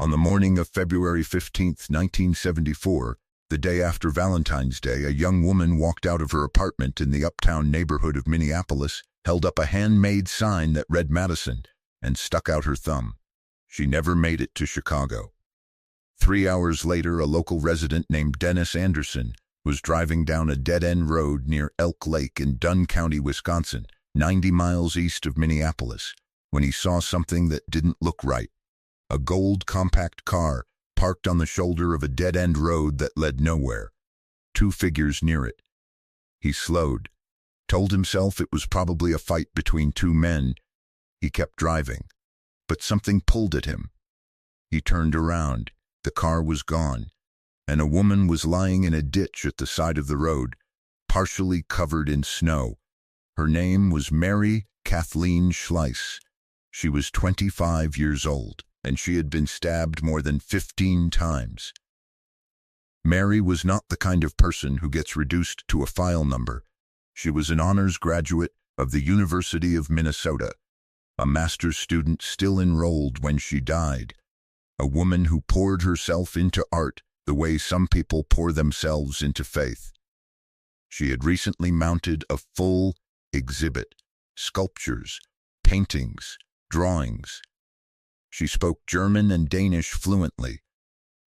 On the morning of February 15, 1974, the day after Valentine's Day, a young woman walked out of her apartment in the uptown neighborhood of Minneapolis, held up a handmade sign that read Madison, and stuck out her thumb. She never made it to Chicago. 3 hours later, a local resident named Dennis Anderson was driving down a dead-end road near Elk Lake in Dunn County, Wisconsin, 90 miles east of Minneapolis, when he saw something that didn't look right. A gold compact car parked on the shoulder of a dead-end road that led nowhere. 2 figures near it. He slowed, told himself it was probably a fight between 2 men. He kept driving, but something pulled at him. He turned around. The car was gone, and a woman was lying in a ditch at the side of the road, partially covered in snow. Her name was Mary Kathleen Schlais. She was 25 years old, and she had been stabbed more than 15 times. Mary was not the kind of person who gets reduced to a file number. She was an honors graduate of the University of Minnesota, a master's student still enrolled when she died, a woman who poured herself into art the way some people pour themselves into faith. She had recently mounted a full exhibit: sculptures, paintings, drawings. She spoke German and Danish fluently.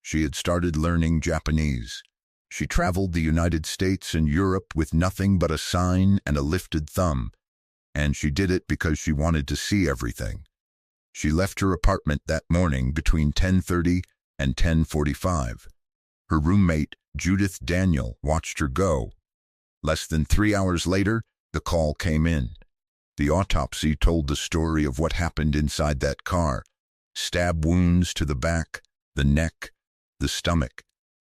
She had started learning Japanese. She traveled the United States and Europe with nothing but a sign and a lifted thumb, and she did it because she wanted to see everything. She left her apartment that morning between 10:30 and 10:45. Her roommate, Judith Daniel, watched her go. Less than 3 hours later, the call came in. The autopsy told the story of what happened inside that car: stab wounds to the back, the neck, the stomach,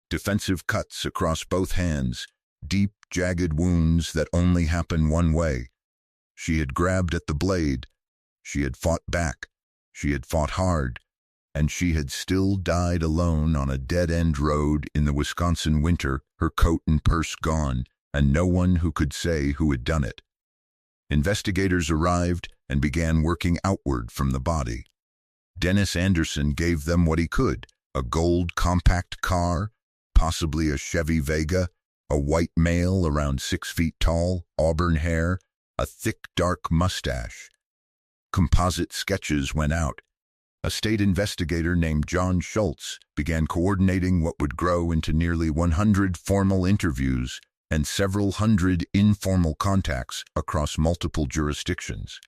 defensive cuts across both hands, deep, jagged wounds that only happen one way. She had grabbed at the blade. She had fought back. She had fought hard. And she had still died alone on a dead-end road in the Wisconsin winter, her coat and purse gone, and no one who could say who had done it. Investigators arrived and began working outward from the body. Dennis Anderson gave them what he could: a gold compact car, possibly a Chevy Vega, a white male around 6 feet tall, auburn hair, a thick dark mustache. Composite sketches went out. A state investigator named John Schultz began coordinating what would grow into nearly 100 formal interviews and several hundred informal contacts across multiple jurisdictions.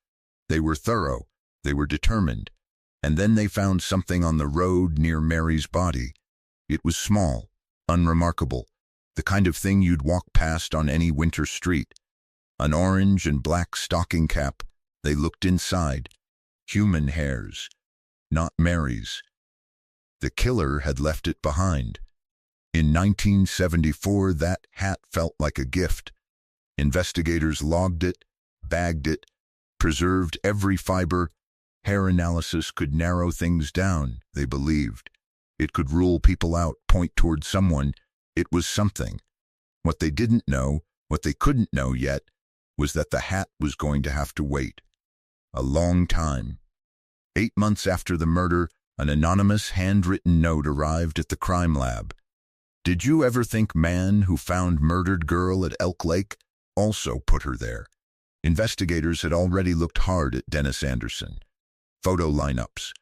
They were thorough, they were determined, and then they found something on the road near Mary's body. It was small, unremarkable, the kind of thing you'd walk past on any winter street. An orange and black stocking cap. They looked inside. Human hairs, not Mary's. The killer had left it behind. In 1974, that hat felt like a gift. Investigators logged it, bagged it, preserved every fiber. Hair analysis could narrow things down, they believed. It could rule people out, point toward someone. It was something. What they didn't know, what they couldn't know yet, was that the hat was going to have to wait. A long time. 8 months after the murder, an anonymous handwritten note arrived at the crime lab. Did you ever think man who found murdered girl at Elk Lake also put her there? Investigators had already looked hard at Dennis Anderson. Photo lineups,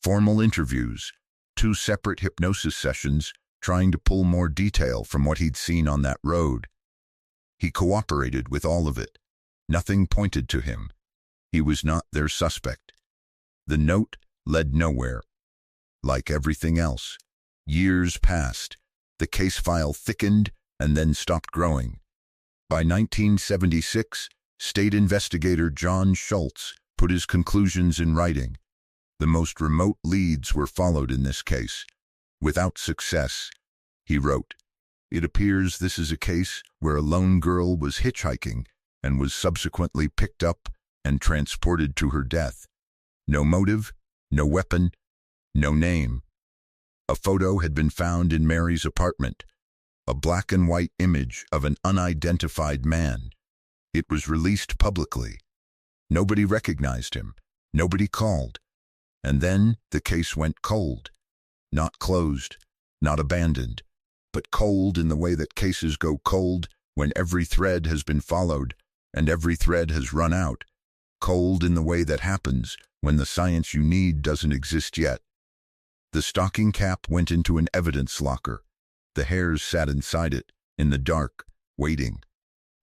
formal interviews, 2 separate hypnosis sessions trying to pull more detail from what he'd seen on that road. He cooperated with all of it. Nothing pointed to him. He was not their suspect. The note led nowhere. Like everything else, years passed. The case file thickened and then stopped growing. By 1976, state investigator John Schultz put his conclusions in writing. The most remote leads were followed in this case. Without success, he wrote, "It appears this is a case where a lone girl was hitchhiking and was subsequently picked up and transported to her death. No motive, no weapon, no name. A photo had been found in Mary's apartment, a black and white image of an unidentified man. It was released publicly. Nobody recognized him. Nobody called. And then the case went cold. Not closed, not abandoned, but cold in the way that cases go cold when every thread has been followed and every thread has run out. Cold in the way that happens when the science you need doesn't exist yet. The stocking cap went into an evidence locker. The hairs sat inside it, in the dark, waiting.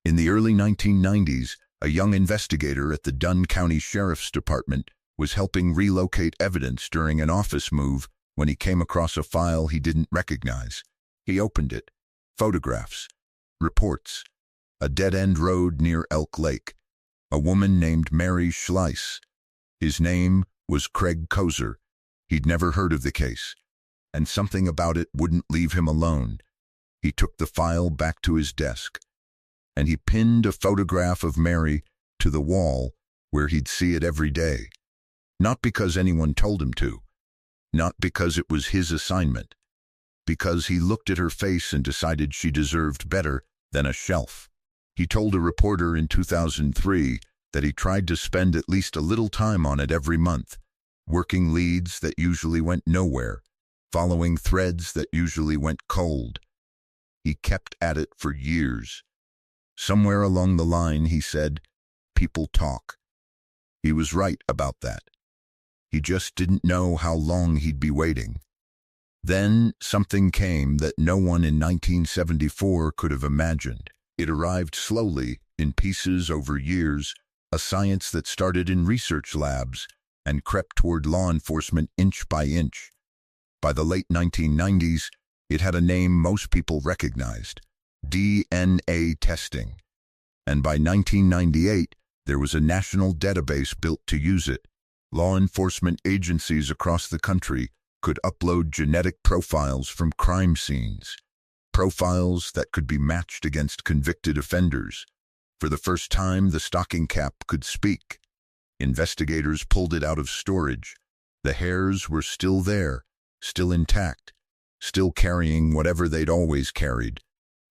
In the early 1990s, a young investigator at the Dunn County Sheriff's Department was helping relocate evidence during an office move when he came across a file he didn't recognize. He opened it. Photographs. Reports. A dead-end road near Elk Lake. A woman named Mary Schlais. His name was Craig Kozer. He'd never heard of the case, and something about it wouldn't leave him alone. He took the file back to his desk, and he pinned a photograph of Mary to the wall where he'd see it every day. Not because anyone told him to, not because it was his assignment, because he looked at her face and decided she deserved better than a shelf. He told a reporter in 2003 that he tried to spend at least a little time on it every month, working leads that usually went nowhere, following threads that usually went cold. He kept at it for years. Somewhere along the line, he said, "People talk." He was right about that. He just didn't know how long he'd be waiting. Then something came that no one in 1974 could have imagined. It arrived slowly, in pieces over years, a science that started in research labs and crept toward law enforcement inch by inch. By the late 1990s, it had a name most people recognized: DNA testing. And by 1998, there was a national database built to use it. Law enforcement agencies across the country could upload genetic profiles from crime scenes, profiles that could be matched against convicted offenders. For the first time, the stocking cap could speak. Investigators pulled it out of storage. The hairs were still there, still intact, still carrying whatever they'd always carried.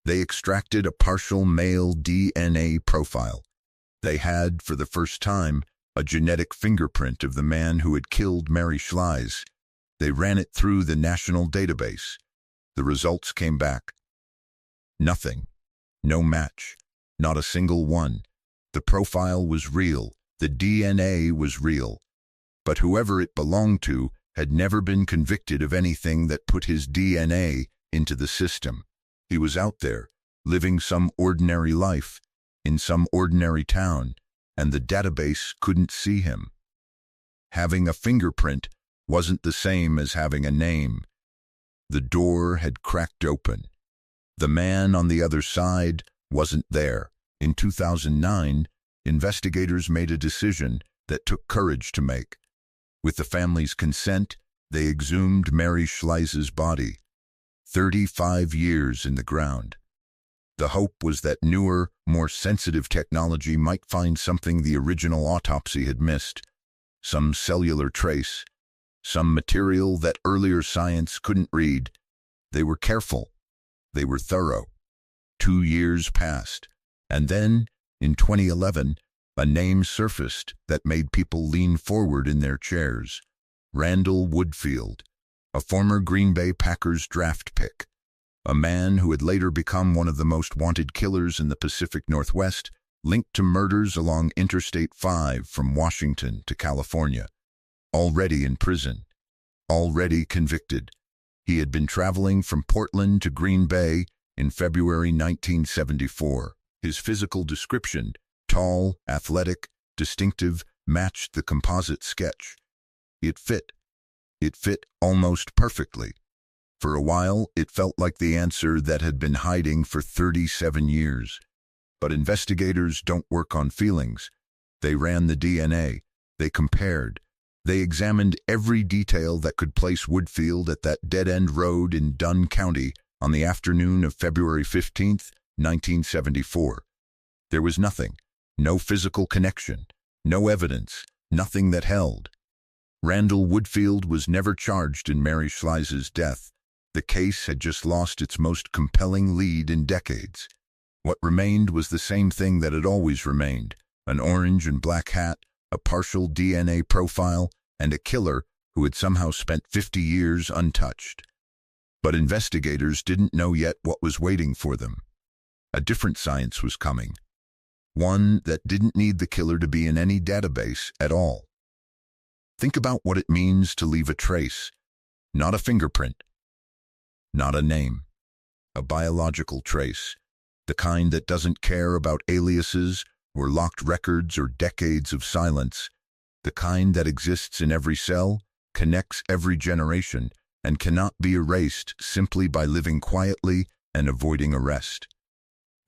They extracted a partial male DNA profile. They had, for the first time, a genetic fingerprint of the man who had killed Mary Schlais. They ran it through the national database. The results came back. Nothing. No match. Not a single one. The profile was real. The DNA was real. But whoever it belonged to had never been convicted of anything that put his DNA into the system. He was out there, living some ordinary life, in some ordinary town, and the database couldn't see him. Having a fingerprint wasn't the same as having a name. The door had cracked open. The man on the other side wasn't there. In 2009, investigators made a decision that took courage to make. With the family's consent, they exhumed Mary Schlais's body. 35 years in the ground. The hope was that newer, more sensitive technology might find something the original autopsy had missed. Some cellular trace. Some material that earlier science couldn't read. They were careful. They were thorough. 2 years passed. And then, in 2011, a name surfaced that made people lean forward in their chairs. Randall Woodfield, a former Green Bay Packers draft pick. A man who had later become one of the most wanted killers in the Pacific Northwest, linked to murders along Interstate 5 from Washington to California. Already in prison. Already convicted. He had been traveling from Portland to Green Bay in February 1974. His physical description, tall, athletic, distinctive, matched the composite sketch. It fit. It fit almost perfectly. For a while, it felt like the answer that had been hiding for 37 years. But investigators don't work on feelings. They ran the DNA. They compared. They examined every detail that could place Woodfield at that dead-end road in Dunn County on the afternoon of February 15, 1974. There was nothing. No physical connection. No evidence. Nothing that held. Randall Woodfield was never charged in Mary Schlais's death. The case had just lost its most compelling lead in decades. What remained was the same thing that had always remained: an orange and black hat, a partial DNA profile, and a killer who had somehow spent 50 years untouched. But investigators didn't know yet what was waiting for them. A different science was coming, one that didn't need the killer to be in any database at all. Think about what it means to leave a trace, not a fingerprint, not a name, a biological trace, the kind that doesn't care about aliases or locked records or decades of silence, the kind that exists in every cell, connects every generation, and cannot be erased simply by living quietly and avoiding arrest.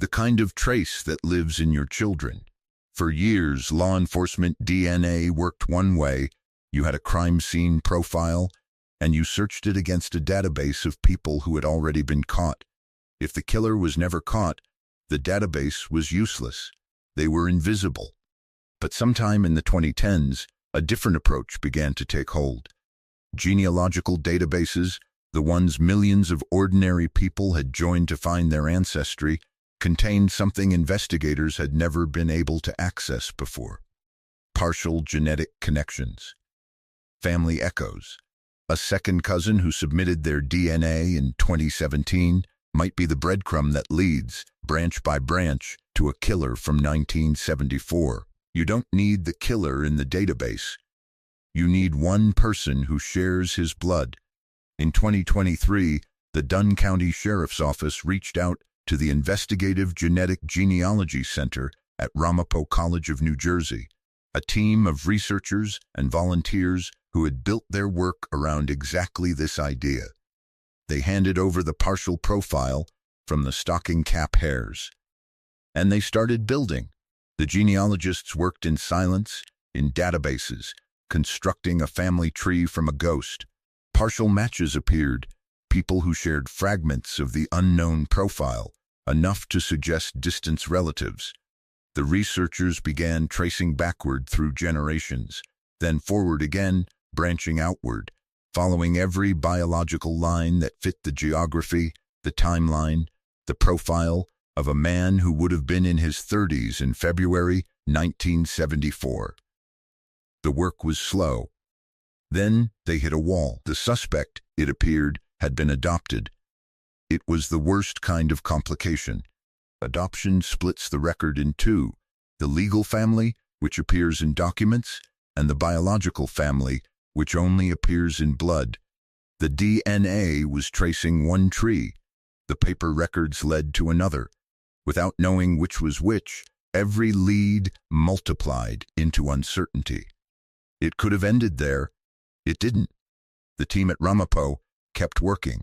The kind of trace that lives in your children. For years, law enforcement DNA worked one way. You had a crime scene profile, and you searched it against a database of people who had already been caught. If the killer was never caught, the database was useless. They were invisible. But sometime in the 2010s, a different approach began to take hold. Genealogical databases, the ones millions of ordinary people had joined to find their ancestry, contained something investigators had never been able to access before: partial genetic connections. Family echoes. A second cousin who submitted their DNA in 2017 might be the breadcrumb that leads, branch by branch, to a killer from 1974. You don't need the killer in the database. You need one person who shares his blood. In 2023, the Dunn County Sheriff's Office reached out to the Investigative Genetic Genealogy Center at Ramapo College of New Jersey, a team of researchers and volunteers who had built their work around exactly this idea. They handed over the partial profile from the stocking cap hairs, and they started building. The genealogists worked in silence, in databases, constructing a family tree from a ghost. Partial matches appeared, people who shared fragments of the unknown profile, enough to suggest distant relatives. The researchers began tracing backward through generations, then forward again, branching outward, following every biological line that fit the geography, the timeline, the profile of a man who would have been in his 30s in February 1974. The work was slow. Then they hit a wall. The suspect, it appeared, had been adopted. It was the worst kind of complication. Adoption splits the record in two: the legal family, which appears in documents, and the biological family, which only appears in blood. The DNA was tracing one tree. The paper records led to another. Without knowing which was which, every lead multiplied into uncertainty. It could have ended there. It didn't. The team at Ramapo kept working,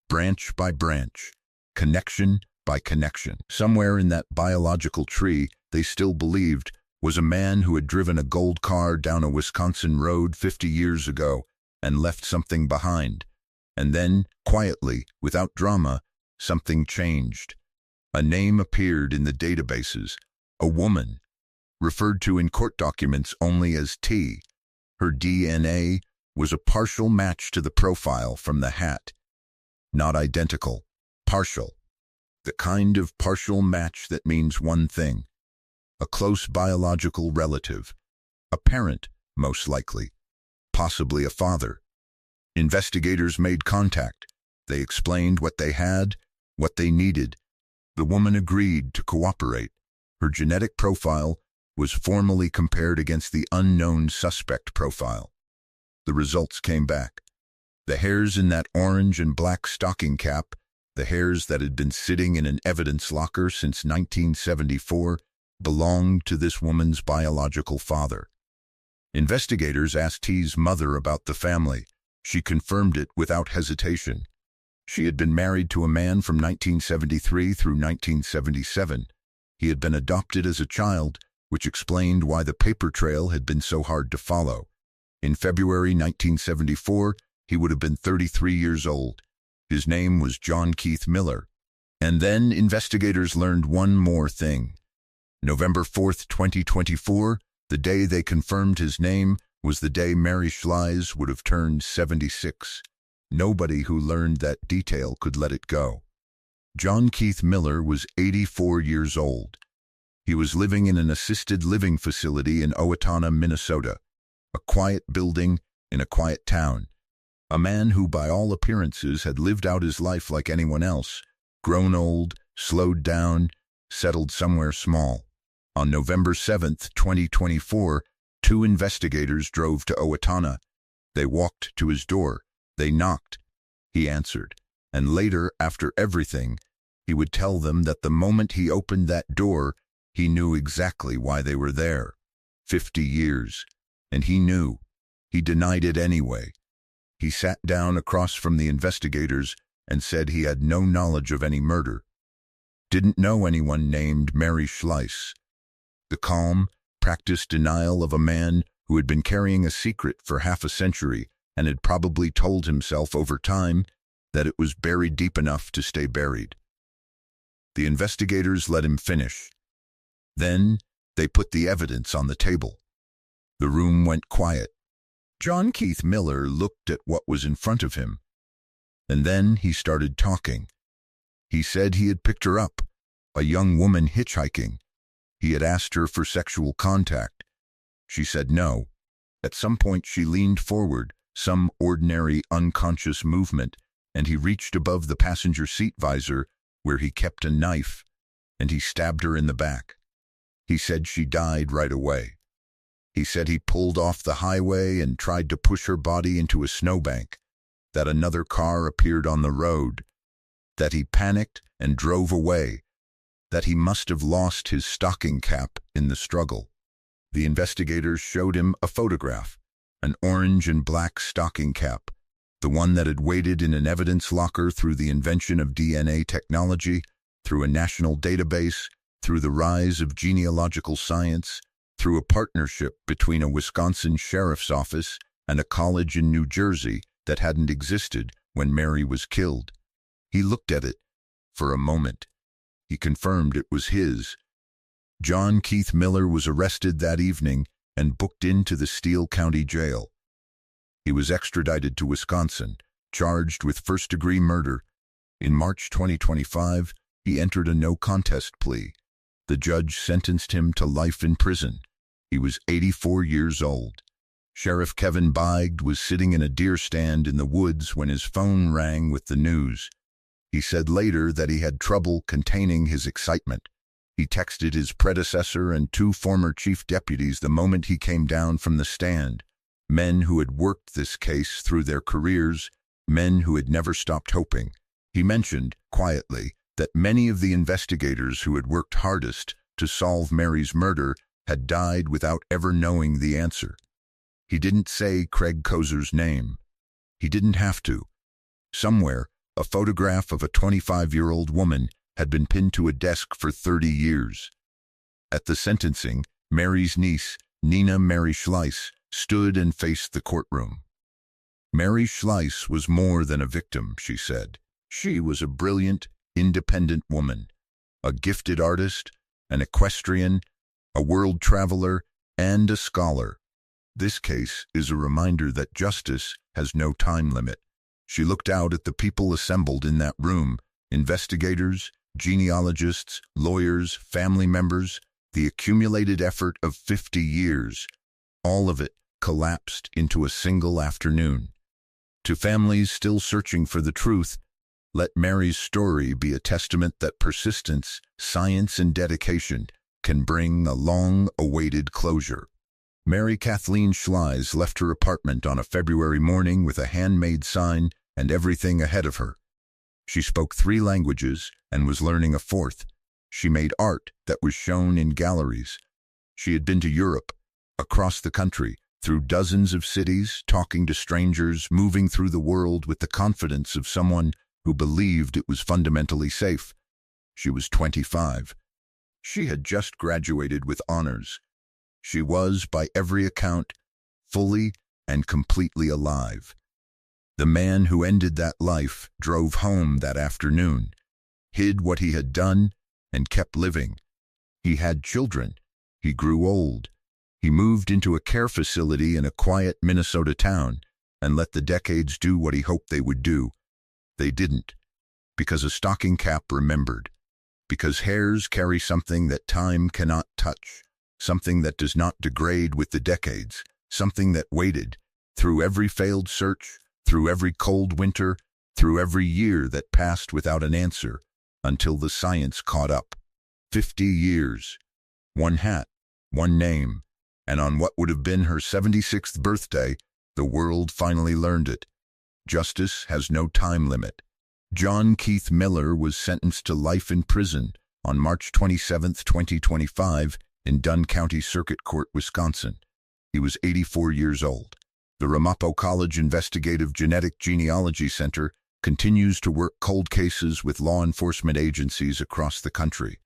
branch by branch, connection by connection. Somewhere in that biological tree, they still believed, was a man who had driven a gold car down a Wisconsin road 50 years ago and left something behind. And then, quietly, without drama, something changed. A name appeared in the databases, a woman, referred to in court documents only as T. Her DNA was a partial match to the profile from the hat. Not identical, partial. The kind of partial match that means one thing: a close biological relative, a parent, most likely, possibly a father. Investigators made contact. They explained what they had, what they needed. The woman agreed to cooperate. Her genetic profile was formally compared against the unknown suspect profile. The results came back. The hairs in that orange and black stocking cap, the hairs that had been sitting in an evidence locker since 1974, belonged to this woman's biological father. Investigators asked T's mother about the family. She confirmed it without hesitation. She had been married to a man from 1973 through 1977. He had been adopted as a child, which explained why the paper trail had been so hard to follow. In February 1974, he would have been 33 years old. His name was John Keith Miller. And then investigators learned one more thing. November 4th, 2024, the day they confirmed his name, was the day Mary Schlais would have turned 76. Nobody who learned that detail could let it go. John Keith Miller was 84 years old. He was living in an assisted living facility in Owatonna, Minnesota, a quiet building in a quiet town. A man who, by all appearances, had lived out his life like anyone else, grown old, slowed down, settled somewhere small. On November 7th, 2024, two investigators drove to Owatonna. They walked to his door. They knocked. He answered. And later, after everything, he would tell them that the moment he opened that door, he knew exactly why they were there. 50 years. And he knew. He denied it anyway. He sat down across from the investigators and said he had no knowledge of any murder. Didn't know anyone named Mary Schlais. The calm, practiced denial of a man who had been carrying a secret for half a century and had probably told himself over time that it was buried deep enough to stay buried. The investigators let him finish. Then they put the evidence on the table. The room went quiet. John Keith Miller looked at what was in front of him. And then he started talking. He said he had picked her up, a young woman hitchhiking. He had asked her for sexual contact. She said no. At some point she leaned forward, some ordinary unconscious movement, and he reached above the passenger seat visor where he kept a knife, and he stabbed her in the back. He said she died right away. He said he pulled off the highway and tried to push her body into a snowbank, that another car appeared on the road, that he panicked and drove away, that he must have lost his stocking cap in the struggle. The investigators showed him a photograph, an orange and black stocking cap, the one that had waited in an evidence locker through the invention of DNA technology, through a national database, through the rise of genealogical science, through a partnership between a Wisconsin sheriff's office and a college in New Jersey that hadn't existed when Mary was killed. He looked at it for a moment. He confirmed it was his. John Keith Miller was arrested that evening and booked into the Steele County Jail. He was extradited to Wisconsin, charged with first-degree murder. In March 2025, he entered a no-contest plea. The judge sentenced him to life in prison. He was 84 years old. Sheriff Kevin Beigd was sitting in a deer stand in the woods when his phone rang with the news. He said later that he had trouble containing his excitement. He texted his predecessor and two former chief deputies the moment he came down from the stand, men who had worked this case through their careers, men who had never stopped hoping. He mentioned, quietly, that many of the investigators who had worked hardest to solve Mary's murder had died without ever knowing the answer. He didn't say Craig Kozer's name. He didn't have to. Somewhere, a photograph of a 25-year-old woman had been pinned to a desk for 30 years. At the sentencing, Mary's niece, Nina Mary Schlais, stood and faced the courtroom. Mary Schlais was more than a victim, she said. She was a brilliant, independent woman, a gifted artist, an equestrian, a world traveler, and a scholar. This case is a reminder that justice has no time limit. She looked out at the people assembled in that room, investigators, genealogists, lawyers, family members, the accumulated effort of 50 years. All of it collapsed into a single afternoon. To families still searching for the truth, let Mary's story be a testament that persistence, science, and dedication can bring a long-awaited closure. Mary Kathleen Schlais left her apartment on a February morning with a handmade sign and everything ahead of her. She spoke 3 languages and was learning a 4th. She made art that was shown in galleries. She had been to Europe, across the country, through dozens of cities, talking to strangers, moving through the world with the confidence of someone who believed it was fundamentally safe. She was 25. She had just graduated with honors. She was, by every account, fully and completely alive. The man who ended that life drove home that afternoon, hid what he had done, and kept living. He had children. He grew old. He moved into a care facility in a quiet Minnesota town and let the decades do what he hoped they would do. They didn't, because a stocking cap remembered, because hairs carry something that time cannot touch, something that does not degrade with the decades, something that waited Through every failed search, through every cold winter, through every year that passed without an answer, until the science caught up. 50 years, one hat, one name, and on what would have been her 76th birthday, the world finally learned it. Justice has no time limit. John Keith Miller was sentenced to life in prison on March 27, 2025, in Dunn County Circuit Court, Wisconsin. He was 84 years old. The Ramapo College Investigative Genetic Genealogy Center continues to work cold cases with law enforcement agencies across the country.